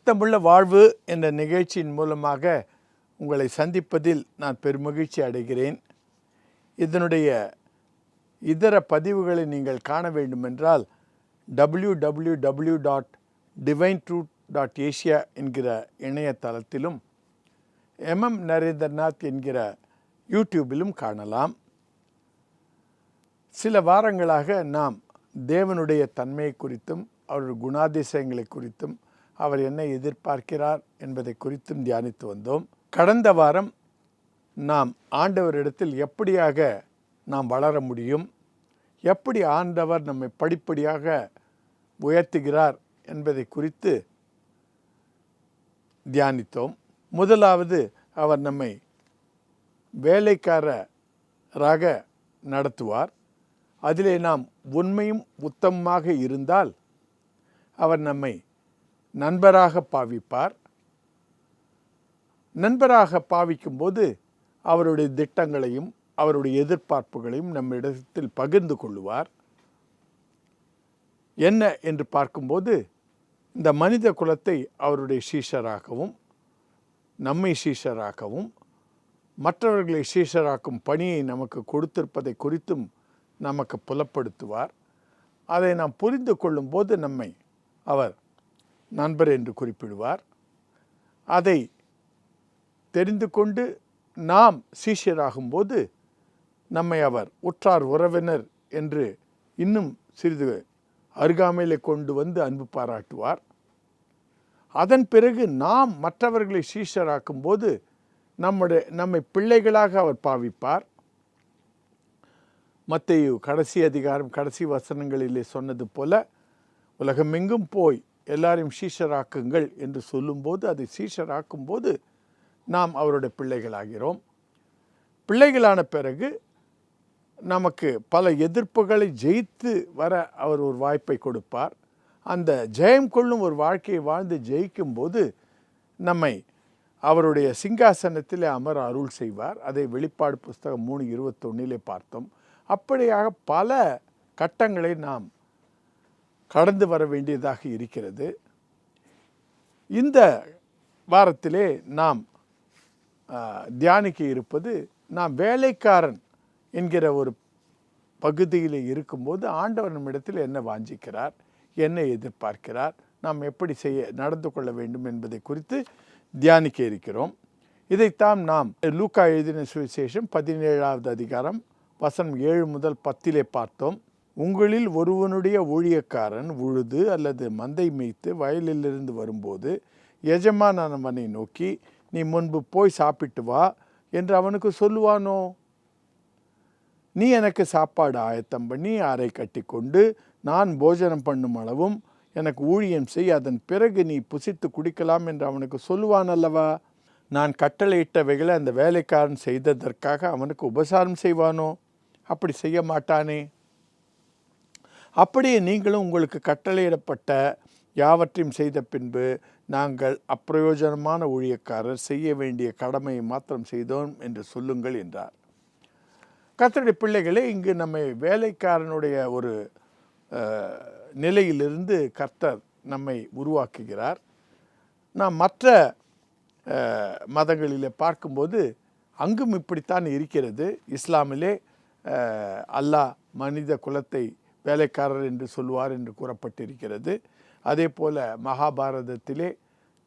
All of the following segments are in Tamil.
அர்த்தமுள்ள வாழ்வு என்ற நிகழ்ச்சியின் மூலமாக உங்களை சந்திப்பதில் நான் பெருமகிழ்ச்சி அடைகிறேன். இதனுடைய இதர பதிவுகளை நீங்கள் காண வேண்டுமென்றால் www.divinetruth.asia என்கிற இணையதளத்திலும் நரேந்திரநாத் என்கிற யூடியூபிலும் காணலாம். சில வாரங்களாக நாம் தேவனுடைய தன்மையை குறித்தும் அவருடைய குணாதிசயங்களை குறித்தும் அவர் என்ன எதிர்பார்க்கிறார் என்பதை குறித்தும் தியானித்து வந்தோம். கடந்த வாரம் நாம் ஆண்டவரிடத்தில் எப்படியாக நாம் வளர முடியும், எப்படி ஆண்டவர் நம்மை படிப்படியாக உயர்த்துகிறார் என்பதை குறித்து தியானித்தோம். முதலாவது, அவர் நம்மை வேலைக்காரராக நடத்துவார். அதிலே நாம் உண்மையும் உத்தமமாக இருந்தால் அவர் நம்மை நண்பராக பாவிப்பார். நண்பராக பாவிக்கும்போது அவருடைய திட்டங்களையும் அவருடைய எதிர்பார்ப்புகளையும் நம்மிடத்தில் பகிர்ந்து கொள்ளுவார். என்ன என்று பார்க்கும்போது, இந்த மனித குலத்தை அவருடைய சீஷராகவும் நம்மை சீஷராகவும் மற்றவர்களை சீஷராக்கும் பணியை நமக்கு கொடுத்திருப்பதை குறித்தும் நமக்கு புலப்படுத்துவார். அதை நாம் புரிந்து கொள்ளும்போது நம்மை அவர் நண்பர் என்று குறிப்பிடுவார். அதை தெரிந்து கொண்டு நாம் சீஷராகும்போது நம்மை அவர் உற்றார் உறவினர் என்று இன்னும் சிறிது அருகாமையிலே கொண்டு வந்து அன்பு பாராட்டுவார். அதன் பிறகு நாம் மற்றவர்களை சீஷராக்கும்போது நம்மை பிள்ளைகளாக அவர் பாவிப்பார். மத்தேயு கடைசி அதிகாரம் கடைசி வசனங்களிலே சொன்னது போல, உலகமெங்கும் போய் எல்லாரையும் சீஷராக்குங்கள் என்று சொல்லும்போது, அதை சீஷராக்கும்போது நாம் அவருடைய பிள்ளைகளாகிறோம். பிள்ளைகளான பிறகு நமக்கு பல எதிர்ப்புகளை ஜெயித்து வர அவர் ஒரு வாய்ப்பை கொடுப்பார். அந்த ஜெயம் கொள்ளும் ஒரு வாழ்க்கையை வாழ்ந்து ஜெயிக்கும்போது நம்மை அவருடைய சிங்காசனத்தில் அமர அருள் செய்வார். அதை வெளிப்பாடு புஸ்தகம் 3:21 பார்த்தோம். அப்படியாக பல கட்டங்களை நாம் கடந்து வர வேண்டியதாக இருக்கிறது. இந்த வாரத்திலே நாம் தியானிக்க இருப்பது, நாம் வேலைக்காரன் என்கிற ஒரு பகுதியில் இருக்கும்போது ஆண்டவர் நம்மிடத்தில் என்ன வாஞ்சிக்கிறார், என்ன எதிர்பார்க்கிறார், நாம் எப்படி நடந்து கொள்ள வேண்டும் என்பதை குறித்து தியானிக்க இருக்கிறோம். இதைத்தான் நாம் லூக்கா எழுதின சுவிசேஷம் 17வது அதிகாரம் வசனம் 7 முதல் 10 பார்த்தோம். உங்களில் ஒருவனுடைய ஊழியக்காரன் உழுது அல்லது மந்தை மேய்த்து வயலிலிருந்து வரும்போது எஜமானன் அவனை நோக்கி, நீ முன்பு போய் சாப்பிட்டு வா என்று அவனுக்கு சொல்லுவானோ? நீ எனக்கு சாப்பாடு ஆயத்தம் பண்ணி அறை கட்டி கொண்டு நான் போஜனம் பண்ணும் அளவும் எனக்கு ஊழியம் செய், அதன் பிறகு நீ புசித்து குடிக்கலாம் என்று அவனுக்கு சொல்லுவான் அல்லவா? நான் கட்டளையிட்டவைகளை அந்த வேலைக்காரன் செய்ததற்காக அவனுக்கு உபசாரம் செய்வானோ? அப்படி செய்ய மாட்டானே. அப்படியே நீங்களும் உங்களுக்கு கட்டளையிடப்பட்ட யாவற்றையும் செய்த பின்பு, நாங்கள் அப்பிரயோஜனமான ஊழியக்காரர், செய்ய வேண்டிய கடமையை மாத்திரம் செய்தோம் என்று சொல்லுங்கள் என்றார். கர்த்தருடைய பிள்ளைகளே, இங்கு நம்மை வேலைக்காரனுடைய ஒரு நிலையிலிருந்து கர்த்தர் நம்மை உருவாக்குகிறார். நாம் மற்ற மதங்களிலே பார்க்கும்போது அங்கும் இப்படித்தான் இருக்கிறது. இஸ்லாமிலே அல்லாஹ் மனித குலத்தை வேலைக்காரர் என்று சொல்லுவார் என்று கூறப்பட்டிருக்கிறது. அதே போல் மகாபாரதத்திலே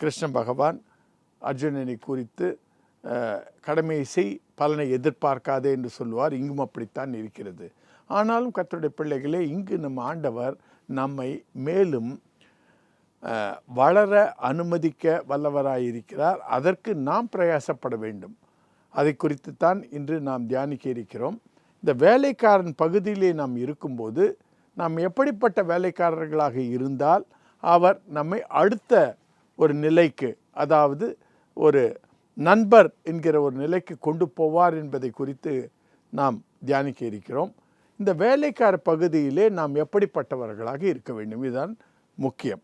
கிருஷ்ண பகவான் அர்ஜுனனை குறித்து கடமையை செய், பலனை எதிர்பார்க்காதே என்று சொல்லுவார். இங்கும் அப்படித்தான் இருக்கிறது. ஆனாலும் கர்த்தருடைய பிள்ளைகளே, இங்கு நம் ஆண்டவர் நம்மை மேலும் வளர அனுமதிக்க வல்லவராயிருக்கிறார். அதற்கு நாம் பிரயாசப்பட வேண்டும். அதை குறித்து தான் இன்று நாம் தியானிக்க இருக்கிறோம். இந்த வேலைக்காரன் பகுதியிலே நாம் இருக்கும்போது நாம் எப்படிப்பட்ட வேலைக்காரர்களாக இருந்தால் அவர் நம்மை அடுத்த ஒரு நிலைக்கு, அதாவது ஒரு நண்பர் என்கிற ஒரு நிலைக்கு கொண்டு போவார் என்பதை குறித்து நாம் தியானிக்க இருக்கிறோம். இந்த வேலைக்கார பகுதியிலே நாம் எப்படிப்பட்டவர்களாக இருக்க வேண்டும், இதுதான் முக்கியம்.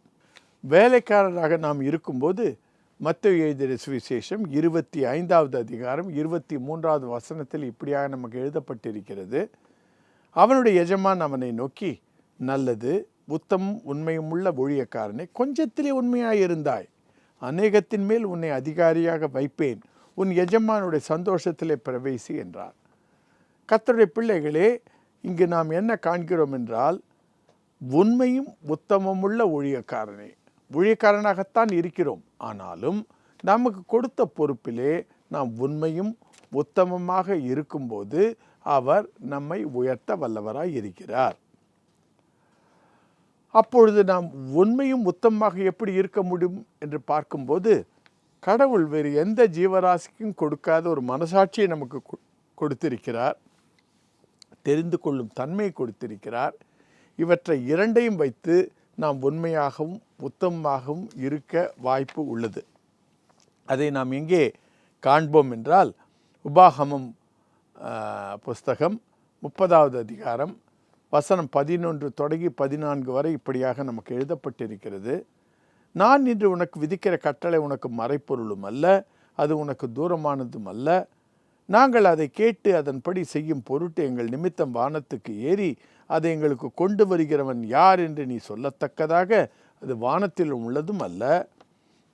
வேலைக்காரராக நாம் இருக்கும்போது மத்தேயு எழுதின சுவிசேஷம் 25வது அதிகாரம் 23வது வசனத்தில் இப்படியாக நமக்கு எழுதப்பட்டிருக்கிறது. அவனுடைய எஜமான் அவனை நோக்கி, நல்லது உத்தமும் உண்மையும் உள்ள ஊழியக்காரனே, கொஞ்சத்திலே உண்மையாயிருந்தாய், அநேகத்தின் மேல் உன்னை அதிகாரியாக வைப்பேன், உன் எஜமானுடைய சந்தோஷத்திலே பிரவேசி என்றார். கர்த்தருடைய பிள்ளைகளே, இங்கு நாம் என்ன காண்கிறோம் என்றால், உண்மையும் உத்தமமுள்ள ஊழியக்காரனாகத்தான் இருக்கிறோம். ஆனாலும் நமக்கு கொடுத்த பொறுப்பிலே நாம் உண்மையும் உத்தமமாக இருக்கும்போது அவர் நம்மை உயர்த்த வல்லவராய் இருக்கிறார். அப்பொழுது நாம் உண்மையும் உத்தமமாக எப்படி இருக்க முடியும் என்று பார்க்கும்போது, கடவுள் வேறு எந்த ஜீவராசிக்கும் கொடுக்காத ஒரு மனசாட்சியை நமக்கு கொடுத்திருக்கிறார், தெரிந்து கொள்ளும் தன்மையை கொடுத்திருக்கிறார். இவற்றை இரண்டையும் வைத்து நாம் உண்மையாகவும் உத்தமமாகவும் இருக்க வாய்ப்பு உள்ளது. அதை நாம் எங்கே காண்போம் என்றால், உபாகமம் புஸ்தகம் 30வது அதிகாரம் வசனம் 11 தொடங்கி 14 வரை இப்படியாக நமக்கு எழுதப்பட்டிருக்கிறது. நான் இன்று உனக்கு விதிக்கிற கட்டளை உனக்கு மறைப்பொருளும் அல்ல, அது உனக்கு தூரமானதும் அல்ல. நாங்கள் அதை கேட்டு அதன்படி செய்யும் பொருட்டு எங்கள் நிமித்தம் வானத்துக்கு ஏறி அதை எங்களுக்கு கொண்டு வருகிறவன் யார் என்று நீ சொல்லத்தக்கதாக அது வானத்தில் உள்ளதும் அல்ல.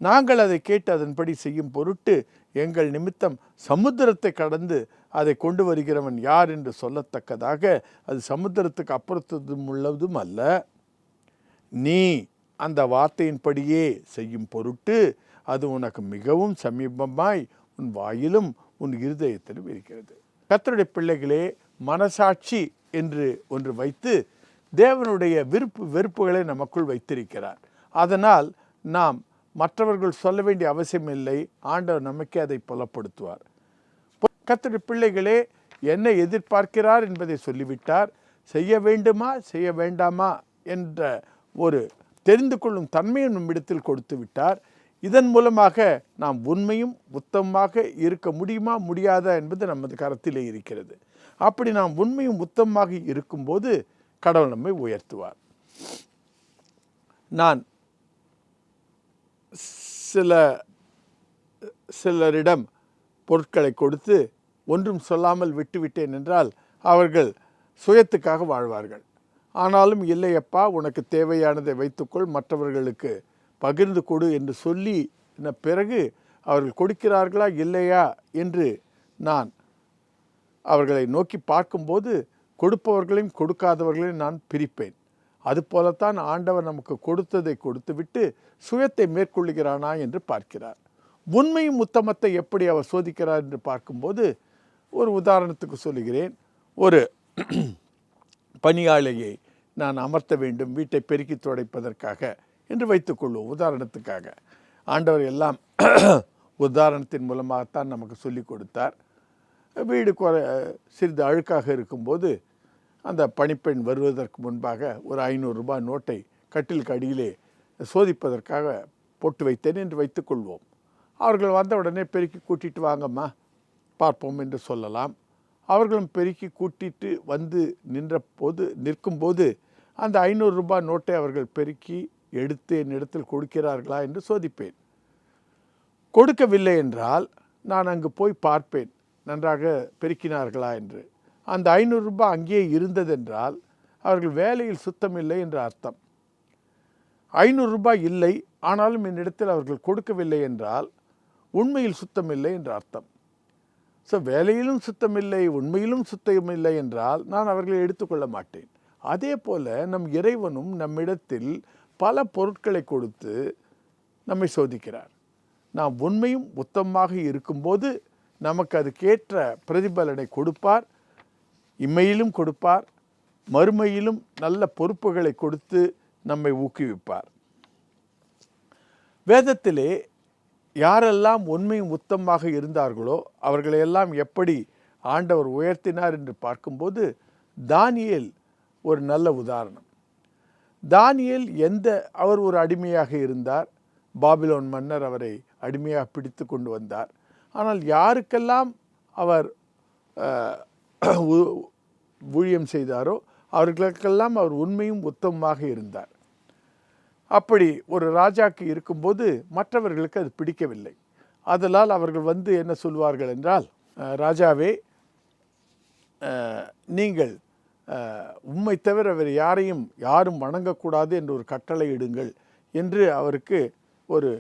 நாங்கள் அதை கேட்டு அதன்படி செய்யும் பொருட்டு எங்கள் நிமித்தம் சமுத்திரத்தை கடந்து அதை கொண்டு வருகிறவன் யார் என்று சொல்லத்தக்கதாக அது சமுத்திரத்துக்கு அப்புறத்தும் உள்ளதும் அல்ல. நீ அந்த வார்த்தையின்படியே செய்யும் பொருட்டு அது உனக்கு மிகவும் சமீபமாய் உன் வாயிலும் உன் இருதயத்திலும் இருக்கிறது. கர்த்தருடைய பிள்ளைகளே, மனசாட்சி என்று ஒன்று வைத்து தேவனுடைய வெறுப்புகளை நமக்குள் வைத்திருக்கிறார். அதனால் நாம் மற்றவர்கள் சொல்ல வேண்டிய அவசியமில்லை, ஆண்டவர் நமக்கே அதை புலப்படுத்துவார். கர்த்தருடைய பிள்ளைகளே, என்ன எதிர்பார்க்கிறார் என்பதை சொல்லிவிட்டார். செய்ய வேண்டுமா செய்ய வேண்டாமா என்ற ஒரு தெரிந்து கொள்ளும் தன்மையை நம்மிடத்தில் கொடுத்து விட்டார். இதன் மூலமாக நாம் உண்மையும் உத்தமமாக இருக்க முடியுமா முடியாதா என்பது நமது கரத்திலே இருக்கிறது. அப்படி நாம் உண்மையும் உத்தமமாக இருக்கும்போது கடவுள் நம்மை உயர்த்துவார். நான் சிலரிடம் பொருட்களை கொடுத்து ஒன்றும் சொல்லாமல் விட்டுவிட்டேன் என்றால் அவர்கள் சுயத்துக்காக வாழ்வார்கள். ஆனாலும் இல்லையப்பா, உனக்கு தேவையானதை வைத்துக்கொள், மற்றவர்களுக்கு பகிர்ந்து கொடு என்று சொல்லி பிறகு அவர்கள் கொடுக்கிறார்களா இல்லையா என்று நான் அவர்களை நோக்கி பார்க்கும்போது கொடுப்பவர்களையும் கொடுக்காதவர்களையும் நான் பிரிப்பேன். அதுபோலத்தான் ஆண்டவர் நமக்கு கொடுத்ததை கொடுத்துவிட்டு சுயத்தை மேற்கொள்கிறானா என்று பார்க்கிறார். உண்மையும் உத்தமத்தை எப்படி அவர் சோதிக்கிறார் என்று பார்க்கும்போது ஒரு உதாரணத்துக்கு சொல்லுகிறேன். ஒரு பணியாளியை நான் அமர்த்த வேண்டும் வீட்டை பெருக்கி துடைப்பதற்காக என்று வைத்துக்கொள்வோம். உதாரணத்துக்காக ஆண்டவர் எல்லாம் உதாரணத்தின் மூலமாகத்தான் நமக்கு சொல்லி கொடுத்தார். வீடு சிறிது அழுக்காக இருக்கும்போது அந்த பணிப்பெண் வருவதற்கு முன்பாக ஒரு 500 ரூபாய் நோட்டை கட்டிலுக்கு அடியிலே சோதிப்பதற்காக போட்டு வைத்தேன் என்று வைத்துக்கொள்வோம். அவர்கள் வந்த உடனே பெருக்கி கூட்டிட்டு வாங்கம்மா பார்ப்போம் என்று சொல்லலாம். அவர்களும் பெருக்கி கூட்டிட்டு வந்து நிற்கும்போது அந்த 500 ரூபாய் நோட்டை அவர்கள் பெருக்கி எடுத்து என்னிடத்தில் கொடுக்கிறார்களா என்று சோதிப்பேன். கொடுக்கவில்லை என்றால் நான் அங்கு போய் பார்ப்பேன், நன்றாக பெருக்கினார்களா என்று. அந்த 500 ரூபாய் அங்கேயே இருந்ததென்றால் அவர்கள் வேலையில் சுத்தமில்லை என்று அர்த்தம். 500 ரூபாய் இல்லை, ஆனாலும் என்னிடத்தில் அவர்கள் கொடுக்கவில்லை என்றால் உண்மையில் சுத்தமில்லை என்று அர்த்தம். ஸோ வேலையிலும் சுத்தமில்லை, உண்மையிலும் சுத்தமில்லை என்றால் நான் அவர்களை எடுத்துக்கொள்ள மாட்டேன். அதே போல் நம் இறைவனும் நம்மிடத்தில் பல பொருட்களை கொடுத்து நம்மை சோதிக்கிறார். நாம் உண்மையும் உத்தமமாக இருக்கும்போது நமக்கு அதுக்கேற்ற பிரதிபலனை கொடுப்பார். இம்மையிலும் கொடுப்பார், மறுமையிலும் நல்ல பொறுப்புகளை கொடுத்து நம்மை ஊக்குவிப்பார். வேதத்திலே யாரெல்லாம் உண்மையும் உத்தமமாக இருந்தார்களோ அவர்களையெல்லாம் எப்படி ஆண்டவர் உயர்த்தினார் என்று பார்க்கும்போது தானியேல் ஒரு நல்ல உதாரணம். தானியேல் அவர் ஒரு அடிமையாக இருந்தார். பாபிலோன் மன்னர் அவரை அடிமையாக பிடித்து கொண்டு வந்தார். ஆனால் யாருக்கெல்லாம் அவர் ஊழியம் செய்தாரோ அவர்களுக்கெல்லாம் அவர் உண்மையும் உத்தமமாக இருந்தார். அப்படி ஒரு ராஜாக்கு இருக்கும்போது மற்றவர்களுக்கு அது பிடிக்கவில்லை. அதனால் அவர்கள் வந்து என்ன சொல்வார்கள் என்றால், ராஜாவே, நீங்கள் உம்மை தவிர வேறு யாரும் வணங்கக்கூடாது என்று ஒரு கட்டளை இடுங்கள் என்று அவருக்கு ஒரு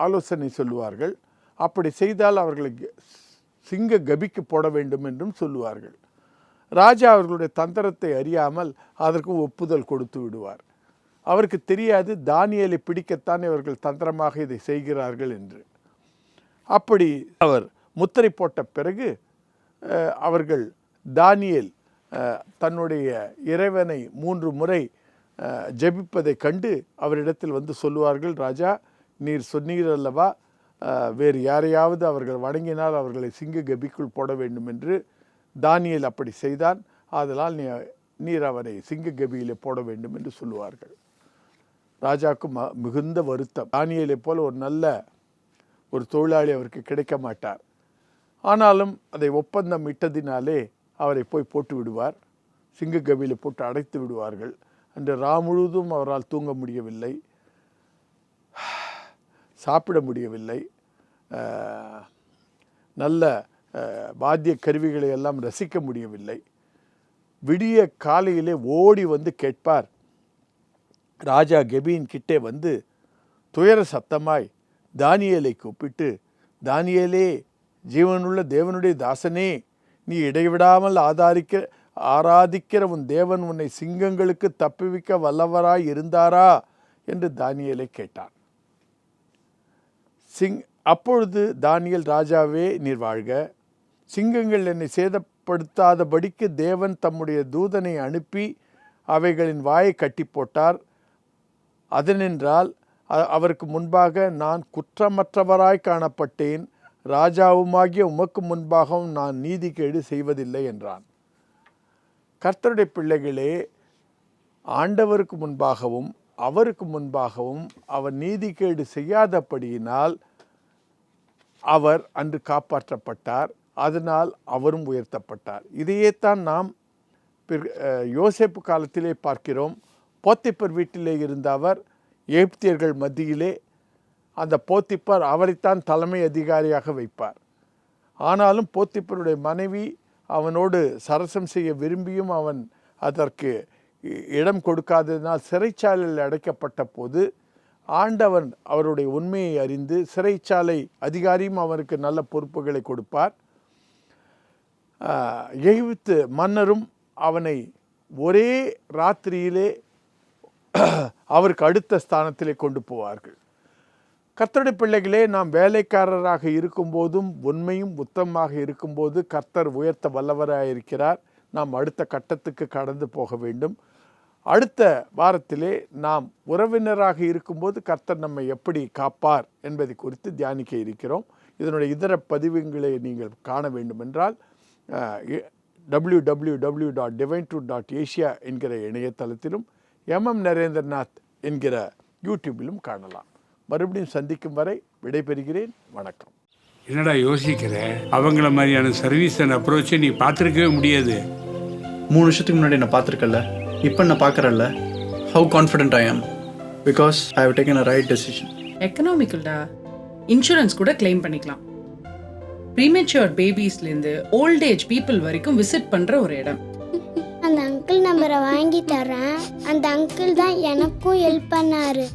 ஆலோசனை சொல்லுவார்கள். அப்படி செய்தால் அவர்களை சிங்க கபிக்கு போட வேண்டும் என்றும் சொல்லுவார்கள். ராஜா அவர்களுடைய தந்திரத்தை அறியாமல் அதற்கு ஒப்புதல் கொடுத்து விடுவார். அவருக்கு தெரியாது தானியேலை பிடிக்கத்தான் இவர்கள் தந்திரமாக இதை செய்கிறார்கள் என்று. அப்படி அவர் முத்திரை போட்ட பிறகு அவர்கள் தானியேல் தன்னுடைய இறைவனை 3 முறை ஜெபிப்பதை கண்டு அவரிடத்தில் வந்து சொல்லுவார்கள், ராஜா நீர் சொன்னீர் அல்லவா, வேறு யாரையாவது அவர்கள் வணங்கினால் அவர்களை சிங்க கபிக்குள் போட வேண்டும் என்று. தானியேல் அப்படி செய்தான். ஆதலால் நீர் அவரை சிங்க கபியிலே போட வேண்டும் என்று சொல்லுவார்கள். ராஜாவுக்கு மிகுந்த வருத்தம். தானியேலை போல ஒரு நல்ல ஒரு தொழிலாளி அவருக்கு கிடைக்க மாட்டார். ஆனாலும் அதை ஒப்பந்தம் இட்டதினாலே அவரை போய் போட்டு விடுவார். சிங்க கபியில் போட்டு அடைத்து விடுவார்கள். அன்று முழுவதும் அவரால் தூங்க முடியவில்லை, சாப்பிட முடியவில்லை, நல்ல வாத்திய கருவிகளை எல்லாம் ரசிக்க முடியவில்லை. விடிய காலையிலே ஓடி வந்து கேட்பார். ராஜா கெபியின் கிட்டே வந்து துயர சத்தமாய் தானியேலை கூப்பிட்டு, தானியேலே, ஜீவனுள்ள தேவனுடைய தாசனே, நீ இடைவிடாமல் ஆராதிக்கிற உன் தேவன் உன்னை சிங்கங்களுக்கு தப்புவிக்க வல்லவராய் இருந்தாரா என்று தானியேலை கேட்டான். அப்பொழுது தானியேல், ராஜாவே நீர் வாழ்க, சிங்கங்கள் என்னை சேதப்படுத்தாதபடிக்கு தேவன் தம்முடைய தூதனை அனுப்பி அவைகளின் வாயை கட்டி போட்டார். அதனென்றால் அவருக்கு முன்பாக நான் குற்றமற்றவராய் காணப்பட்டேன், ராஜாவுமாகிய உமக்கு முன்பாகவும் நான் நீதிகேடு செய்வதில்லை என்றான். கர்த்தருடைய பிள்ளைகளே, ஆண்டவருக்கு முன்பாகவும் அவருக்கு முன்பாகவும் அவர் நீதிகேடு செய்யாதபடியினால் அவர் அன்று காப்பாற்றப்பட்டார். அதனால் அவரும் உயர்த்தப்பட்டார். இதையே தான் நாம் யோசேப்பு காலத்திலே பார்க்கிறோம். போத்திப்பர் வீட்டிலே இருந்த அவர் எகிப்தியர்கள் மத்தியிலே அந்த போத்திப்பர் அவரைத்தான் தலைமை அதிகாரியாக வைப்பார். ஆனாலும் போத்திப்பருடைய மனைவி அவனோடு சரசம் செய்ய விரும்பியும் அவன் அதற்கு இடம் கொடுக்காததினால் சிறைச்சாலையில் அடைக்கப்பட்ட போது ஆண்டவன் அவருடைய உண்மையை அறிந்து சிறைச்சாலை அதிகாரியும் அவருக்கு நல்ல பொறுப்புகளை கொடுப்பார். எகிப்து மன்னரும் அவனை ஒரே ராத்திரியிலே அவருக்கு அடுத்த ஸ்தானத்திலே கொண்டு போவார்கள். கர்த்தருடைய பிள்ளைகளே, நாம் வேலைக்காரராக இருக்கும்போதும் உண்மையும் உத்தமமாக இருக்கும்போது கர்த்தர் உயர்த்த வல்லவராக இருக்கிறார். நாம் அடுத்த கட்டத்துக்கு கடந்து போக வேண்டும். அடுத்த வாரத்திலே நாம் உறவினராக இருக்கும்போது கர்த்தர் நம்மை எப்படி காப்பார் என்பதை குறித்து தியானிக்க இருக்கிறோம். இதனுடைய இதர பதிவுகளை நீங்கள் காண வேண்டும் என்றால் www.divine2.asia என்கிற இணையதளத்திலும் நரேந்திரநாத் என்கிற யூடியூபிலும் காணலாம். மறுபடியும் சந்திக்கும் வரை விடைபெறுகிறேன். வணக்கம். என்னடா யோசிக்கிற? அவங்கள மாதிரியான சர்வீஸ் அண்ட் அப்ரோச்சை நீ பார்த்துருக்கவே முடியாது. 3 வருஷத்துக்கு முன்னாடி நான் பார்த்துருக்கல, இப்போ நான் பார்க்குறேன்ல. How confident I am because I have taken a right decision. எக்கனாமிக்கல்டா, இன்சூரன்ஸ் கூட கிளைம் பண்ணிக்கலாம். ப்ரீமெச்சூர் பேபிஸ்லேருந்து ஓல்ட் ஏஜ் பீப்புள் வரைக்கும் விசிட் பண்ணுற ஒரு இடம். அந்த அங்கிள் நம்பரை வாங்கி தரேன். அந்த அங்கிள் தான் எனக்கும் ஹெல்ப் பண்ணாரு.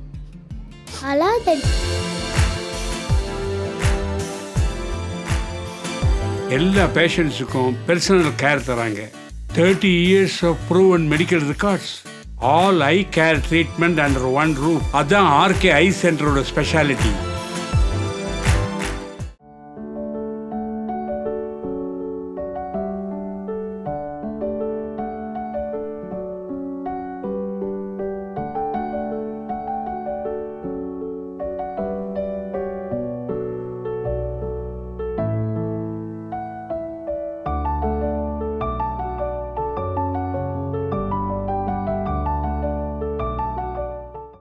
எல்லா பேஷண்ட்ஸுக்கும் பர்சனல் கேர் தராங்க. 30 years of proven medical records. All eye care treatment under one roof. அதான் ஆர்கே ஐ சென்டரோட ஸ்பெஷாலிட்டி.